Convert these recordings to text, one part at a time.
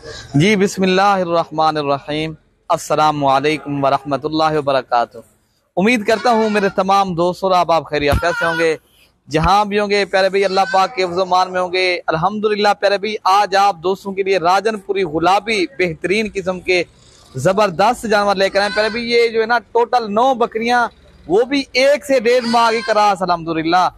जी बिस्मिल्लाहिर्रहमानिर्रहीम। अस्सलामु अलैकुम वरहमतुल्लाहि वबरकातुहू। उम्मीद करता हूँ मेरे तमाम दोस्तों और आप खैरियत से होंगे, जहाँ भी होंगे प्यारे भाई अल्लाह पाक के मान में होंगे। अल्हम्दुलिल्लाह प्यारे भाई आज आप दोस्तों के लिए राजनपुरी गुलाबी बेहतरीन किस्म के जबरदस्त जानवर लेकर आए प्यारे भाई। ये जो है ना टोटल 9 बकरियां, वो भी 1 से 1.5 माह की करास। अल्हम्दुलिल्लाह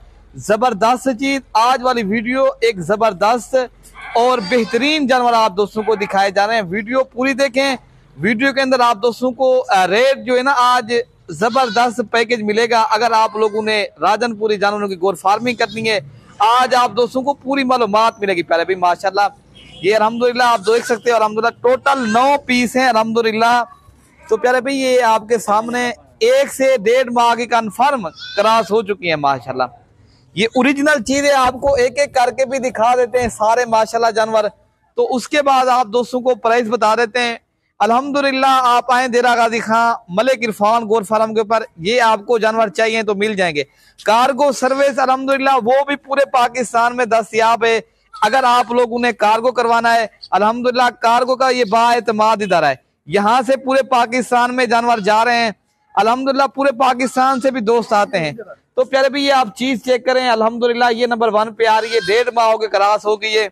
जबरदस्त चीज। आज वाली वीडियो एक जबरदस्त और बेहतरीन जानवर आप दोस्तों को दिखाए जा रहे हैं। वीडियो पूरी देखें। वीडियो के अंदर आप दोस्तों को रेट जो है ना आज जबरदस्त पैकेज मिलेगा। अगर आप लोगों ने राजनपुरी जानवरों की गोर फार्मिंग करनी है, आज आप दोस्तों को पूरी मालूमात मिलेगी प्यारे भाई माशाल्लाह। ये अल्हम्दुलिल्लाह आप देख सकते हो, अल्हम्दुलिल्लाह टोटल 9 पीस हैं अल्हम्दुलिल्लाह। तो प्यारे भाई ये आपके सामने 1 से 1.5 माह की कन्फर्म क्रॉस हो चुकी है माशाल्लाह। ये ओरिजिनल चीज है, आपको एक एक करके भी दिखा देते हैं सारे माशाल्लाह जानवर। तो उसके बाद आप दोस्तों को प्राइस बता देते हैं। अल्हम्दुलिल्लाह आप आए देरा गाजी खां मलिक इरफान गोर फार्म के ऊपर। ये आपको जानवर चाहिए तो मिल जाएंगे। कार्गो सर्विस अल्हम्दुलिल्लाह वो भी पूरे पाकिस्तान में दस्तयाब है। अगर आप लोग उन्हें कार्गो करवाना है, अल्हम्दुलिल्लाह कार्गो का ये बाएतमाद इदारा है। यहाँ से पूरे पाकिस्तान में जानवर जा रहे हैं। अल्हम्दुलिल्लाह पूरे पाकिस्तान से भी दोस्त आते हैं। तो प्यारे भी ये आप चीज चेक करें। अल्हम्दुलिल्लाह ये नंबर 1 पे आ रही है, 1.5 माह के क्रॉस हो गई है।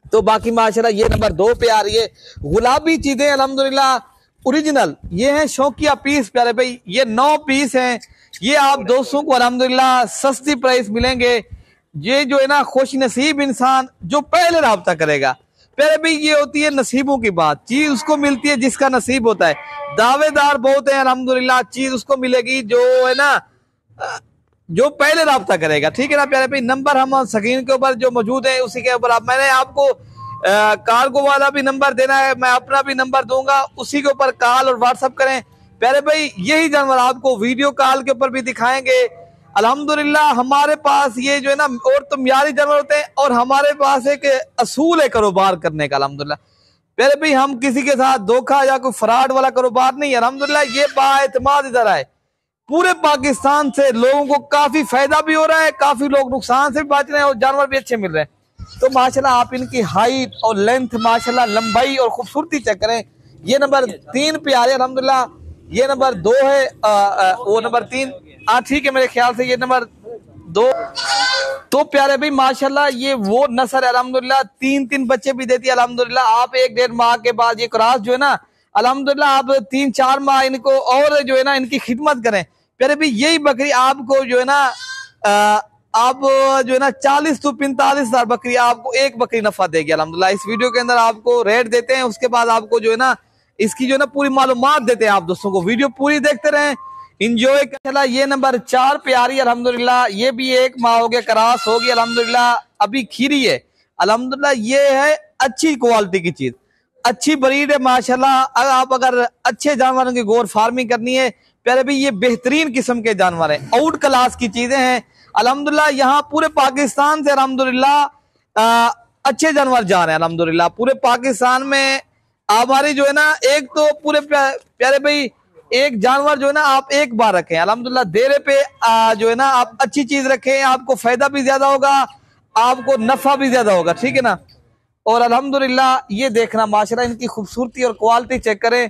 तो बाकी माशाल्लाह ये नंबर 2 पे आ रही है। गुलाबी चीजें अल्हम्दुलिल्लाह ओरिजिनल ये है शौकिया पीस प्यारे भाई। ये 9 पीस हैं। ये आप दोस्तों को अल्हम्दुलिल्लाह सस्ती प्राइस मिलेंगे। ये जो है ना खुश नसीब इंसान जो पहले राब्ता करेगा प्यारे भाई, ये होती है नसीबों की बात। चीज उसको मिलती है जिसका नसीब होता है। दावेदार बहुत है अल्हम्दुलिल्लाह, चीज उसको मिलेगी जो है ना जो पहले राब्ता करेगा। ठीक है ना प्यारे भाई। नंबर हम स्क्रीन के ऊपर जो मौजूद है उसी के ऊपर मैंने आपको कार्गो वाला भी नंबर देना है, मैं अपना भी नंबर दूंगा, उसी के ऊपर कॉल और व्हाट्सएप करें प्यारे भाई। यही जानवर आपको वीडियो कॉल के ऊपर भी दिखाएंगे। अल्हम्दुलिल्लाह हमारे पास ये जो है ना और तो म्यारी जानवर होते हैं, और हमारे पास एक असूल है कारोबार करने का। अल्हम्दुलिल्लाह प्यारे भाई हम किसी के साथ धोखा या कोई फ्रॉड वाला कारोबार नहीं है। अल्हम्दुलिल्लाह ये बाएतमाद इधर है। पूरे पाकिस्तान से लोगों को काफी फायदा भी हो रहा है, काफी लोग नुकसान से भी बच रहे हैं और जानवर भी अच्छे मिल रहे हैं। तो माशाल्लाह आप इनकी हाइट और लेंथ माशाल्लाह लंबाई और खूबसूरती चेक करें। ये नंबर 3 पे आ रहे हैं अल्हम्दुलिल्लाह। ये नंबर 2 है, वो नंबर 3 ठीक है मेरे ख्याल से ये नंबर 2। तो प्यारे भाई माशाल्लाह ये वो नस्ल है अल्हम्दुलिल्लाह, 3 बच्चे भी देती है अल्हम्दुलिल्लाह। आप 1.5 माह के बाद ये क्रॉस जो है ना अल्हम्दुलिल्लाह आप 3-4 माह इनको और जो है ना इनकी खिदमत करें प्यारे भाई। यही बकरी आपको जो है ना आप जो है ना 40 से 45 हजार बकरी आपको एक बकरी नफा देगी अल्हम्दुलिल्लाह। इस वीडियो के अंदर आपको रेट देते हैं, उसके बाद आपको जो है ना इसकी जो है ना पूरी मालूमात देते हैं आप दोस्तों को। वीडियो पूरी देखते रहें, इंजॉय कर। ये नंबर 4 पे आ रही है अल्हम्दुलिल्लाह। ये भी 1 माह हो गया क्रॉस होगी अल्हम्दुलिल्लाह, अभी खीरी है अल्हम्दुलिल्लाह। ये है अच्छी क्वालिटी की चीज, अच्छी ब्रीड है माशाल्लाह। आप अगर अच्छे जानवरों की गोर फार्मिंग करनी है प्यारे भाई, ये बेहतरीन किस्म के जानवर हैं, आउट क्लास की चीजें हैं अल्हम्दुलिल्लाह। यहाँ पूरे पाकिस्तान से अल्हम्दुलिल्लाह अच्छे जानवर जा रहे हैं अल्हम्दुलिल्लाह। पूरे पाकिस्तान में हमारी जो है ना एक तो पूरे प्यारे भाई एक जानवर जो है ना आप एक बार रखें अल्हम्दुलिल्लाह। देरे पे जो है ना आप अच्छी चीज रखें, आपको फायदा भी ज्यादा होगा, आपको नफा भी ज्यादा होगा। ठीक है ना। और अल्हम्दुलिल्लाह ये देखना माशाल्लाह इनकी खूबसूरती और क्वालिटी चेक करें।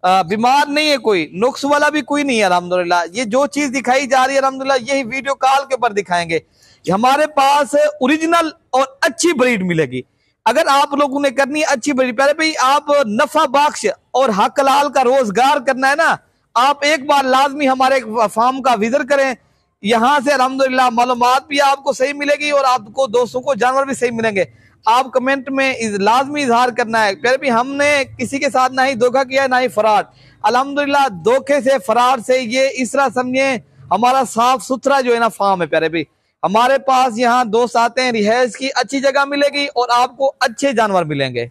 बीमार नहीं है कोई, नुक्स वाला भी कोई नहीं है अल्हम्दुलिल्लाह। ये जो चीज दिखाई जा रही है अल्हम्दुलिल्लाह यही वीडियो कॉल के ऊपर दिखाएंगे। हमारे पास ओरिजिनल और अच्छी ब्रीड मिलेगी। अगर आप लोगों ने करनी है अच्छी ब्रीड प्यारे भाई, आप नफा बख्श और हक लाल का रोजगार करना है ना, आप एक बार लाजमी हमारे फार्म का विजिट करें। यहाँ से अल्हम्दुलिल्लाह मालूमात भी आपको सही मिलेगी और आपको दोस्तों को जानवर भी सही मिलेंगे। आप कमेंट में लाजमी इजहार करना है प्यारे भाई, हमने किसी के साथ ना ही धोखा किया ना ही फ्रॉड। अल्हम्दुलिल्लाह धोखे से फ्रॉड से ये इस तरह समझे हमारा साफ सुथरा जो है ना फार्म है प्यारे भाई। हमारे पास यहाँ दोस्त आते हैं, रिहाइश की अच्छी जगह मिलेगी और आपको अच्छे जानवर मिलेंगे।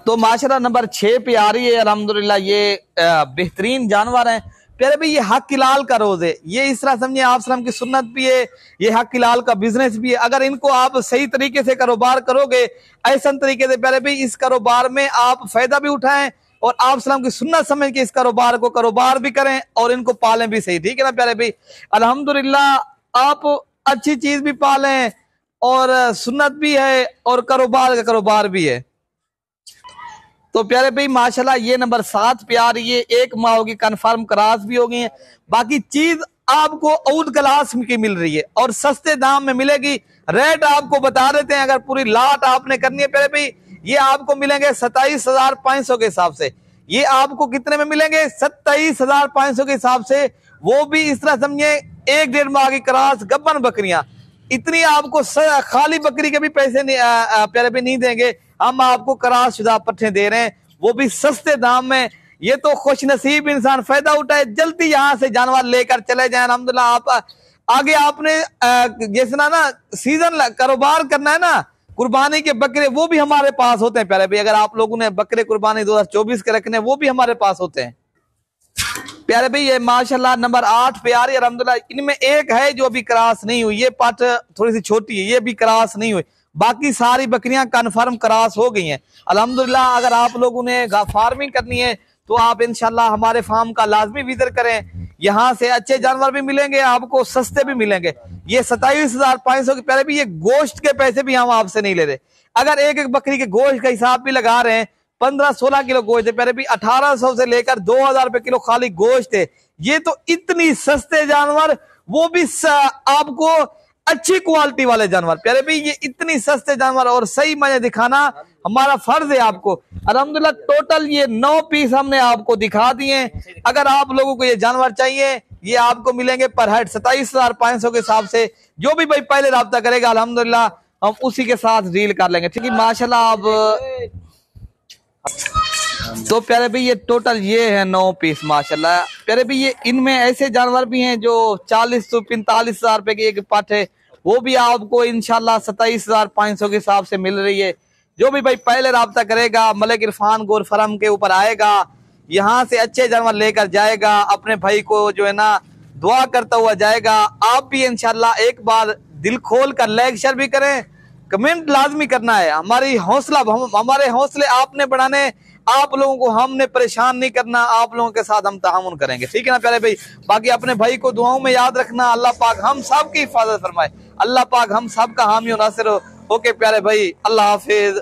तो माशाल्लाह नंबर 6 पे आ रही है अल्हम्दुलिल्लाह। ये बेहतरीन जानवर हैं प्यारे भाई। ये हक लाल का रोज है, ये इस तरह समझिए आप सलाम की सुन्नत भी है, ये हक लाल का बिजनेस भी है। अगर इनको आप सही तरीके से कारोबार करोगे ऐसा तरीके से प्यारे भाई इस कारोबार में आप फायदा भी उठाएं और आप सलाम की सुन्नत समझ के इस कारोबार को कारोबार भी करें और इनको पालें भी सही। ठीक है ना प्यारे भाई। अल्हम्दुलिल्लाह आप अच्छी चीज भी पालें और सुन्नत भी है और कारोबार का कारोबार भी है। तो प्यारे भाई माशाल्लाह ये नंबर 7 पे आ रही है, एक माह होगी, कन्फर्म क्रॉस भी हो गई है। बाकी चीज आपको आउट क्लास की मिल रही है और सस्ते दाम में मिलेगी। रेट आपको बता देते हैं, अगर पूरी लाट आपने करनी है प्यारे भाई, ये आपको मिलेंगे 27,500 के हिसाब से। ये आपको कितने में मिलेंगे? 27,500 के हिसाब से। वो भी इस तरह समझिए 1-1.5 माह की क्रॉस गब्बन बकरियां। इतनी आपको खाली बकरी के भी पैसे प्यारे भाई नहीं देंगे, हम आपको क्रॉस शुदा पट्ठे दे रहे हैं, वो भी सस्ते दाम में। ये तो खुश नसीब इंसान फायदा उठाए, जल्दी यहाँ से जानवर लेकर चले जाए। अल्हम्दुलिल्लाह आप आगे आपने जैसे ना सीजन कारोबार करना है ना, कुर्बानी के बकरे वो भी हमारे पास होते हैं प्यारे भाई। अगर आप लोगों ने बकरे कुर्बानी 2024 के रखने, वो भी हमारे पास होते हैं प्यारे भाई। ये माशाल्लाह नंबर 8 पे आ रही है अल्हम्दुलिल्लाह। इनमें एक है जो अभी क्रॉस नहीं हुई, ये पाठ थोड़ी सी छोटी है, ये भी क्रॉस नहीं हुई। बाकी सारी बकरियां कन्फर्म क्रॉस हो गई हैं अल्हम्दुलिल्लाह। अगर आप लोगों ने फार्मिंग करनी है तो आप इंशाल्लाह हमारे फार्म का लाजमी विजिट करें। यहाँ से अच्छे जानवर भी मिलेंगे, आपको सस्ते भी मिलेंगे। ये 27,500 के प्यारे भी, ये गोश्त के पैसे भी हम आपसे नहीं ले रहे। अगर एक एक बकरी के गोश्त का हिसाब भी लगा रहे हैं, 15-16 किलो गोश्त है प्यारे भी, 1800 से लेकर 2000 रुपए किलो खाली गोश्त है। ये तो इतनी सस्ते जानवर, वो भी आपको अच्छी क्वालिटी वाले जानवर प्यारे भाई। ये इतनी सस्ते जानवर और सही मजे दिखाना हमारा फर्ज है आपको। अल्हम्दुलिल्लाह टोटल ये 9 पीस हमने आपको दिखा दिए। अगर आप लोगों को ये जानवर चाहिए, ये आपको मिलेंगे पर हेड 27,500 के हिसाब से। जो भी भाई पहले राब्ता करेगा अल्हम्दुलिल्लाह हम उसी के साथ डील कर लेंगे, ठीक है माशाल्लाह। अब तो प्यारे भाई ये टोटल ये है 9 पीस माशाल्लाह प्यारे भाई। ये इनमें ऐसे जानवर भी हैं जो 40 से 45 हजार रुपए की एक पाठ है, वो भी आपको इंशाल्लाह 27,500 के हिसाब से मिल रही है। जो भी भाई पहले राब्ता करेगा, मलिक इरफान गोर फरम के ऊपर आएगा, यहाँ से अच्छे जानवर लेकर जाएगा, अपने भाई को जो है ना दुआ करता हुआ जाएगा। आप भी इंशाल्लाह एक बार दिल खोल कर लाइक शेयर भी करें, कमेंट लाजमी करना है। हमारे हौसले आपने बढ़ाने, आप लोगों को हमने परेशान नहीं करना, आप लोगों के साथ हम तामुन करेंगे, ठीक है ना प्यारे भाई। बाकी अपने भाई को दुआओं में याद रखना। अल्लाह पाक हम सब की हिफाजत फरमाए, अल्लाह पाक हम सब का हामी और नासिर हो। ओके प्यारे भाई, अल्लाह हाफिज।